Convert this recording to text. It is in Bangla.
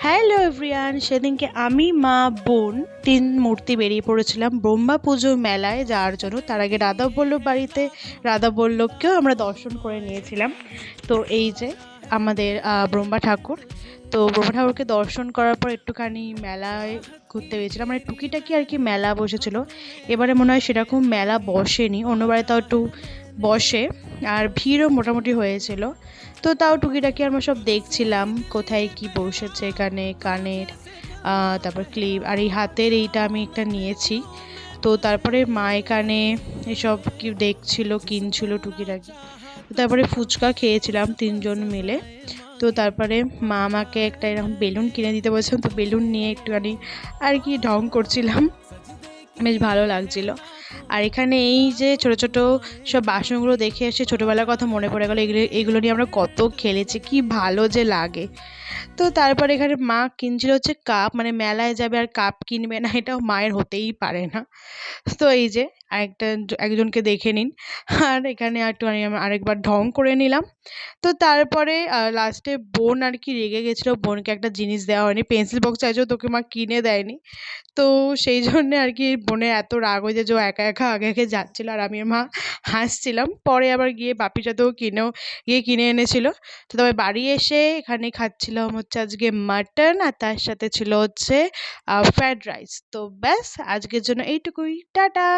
হ্যালো এভরিওয়ান, সেদিনকে আমি মা বোন তিন মূর্তি বেরিয়ে পড়েছিলাম ব্রহ্মা পুজো মেলায় যাওয়ার জন্য। তার আগে রাধাবল্লভ বাড়িতে রাধাবল্লভকেও আমরা দর্শন করে নিয়েছিলাম। তো এই যে আমাদের ব্রহ্মা ঠাকুর, তো ব্রহ্মা ঠাকুরকে দর্শন করার পর একটুখানি মেলায় ঘুরতে গেছিলাম, মানে টুকিটাকি আর কি মেলা বসেছিল। এবারে মনে হয় সেরকম মেলা বসেনি, অন্যবারে তাও একটু বসে আর ভিড়ও মোটামুটি হয়েছিল। তো তাও টুকিটাকি আমরা সব দেখছিলাম কোথায় কি বসেছে, এখানে কানের তারপর ক্লিপ আর এই হাতের এইটা আমি একটা নিয়েছি। তো তারপরে মা এখানে এসব কি দেখছিল, কিনছিল টুকিটাকি। তারপরে ফুচকা খেয়েছিলাম তিনজন মিলে। তো তারপরে মা আমাকে একটা এরকম বেলুন কিনে দিতে বলছিলাম, তো বেলুন নিয়ে একটুখানি আর কি ঢং করছিলাম, বেশ ভালো লাগছিল। আর এখানে এই যে ছোট ছোট সব বাসনগুলো দেখে এসে ছোটোবেলার কথা মনে পড়ে গেলো। এগুলো নিয়ে আমরা কত খেলেছি, কি ভালো যে লাগে। তো তারপরে এখানে মা কিনছিল হচ্ছে কাপ, মানে মেলায় যাবে আর কাপ কিনবে না, এটাও মায়ের হতেই পারে না। তো এই যে একজনকে দেখে নিন। আর এখানে একটু আমি আরেকবার ঢং করে নিলাম। তো তারপরে লাস্টে বোন আর কি রেগে গেছিলো, বোনকে একটা জিনিস দেওয়া হয়নি, পেন্সিল বক্স চাইছো, তোকে মা কিনে দেয়নি। তো সেই জন্যে আর কি বোনের এত রাগ হয়েছে যে ও একা একা আগে আগে যাচ্ছিলো আর আমি আর মা হাসছিলাম। পরে আবার গিয়ে বাপির সাথেও কিনে এনেছিল। তো তবে বাড়ি এসে এখানে খাচ্ছিলাম হচ্ছে আজকে মাটন, আর তার সাথে ছিল হচ্ছে ফ্রায়েড রাইস। তো ব্যাস আজকের জন্য এইটুকুই, টাটা।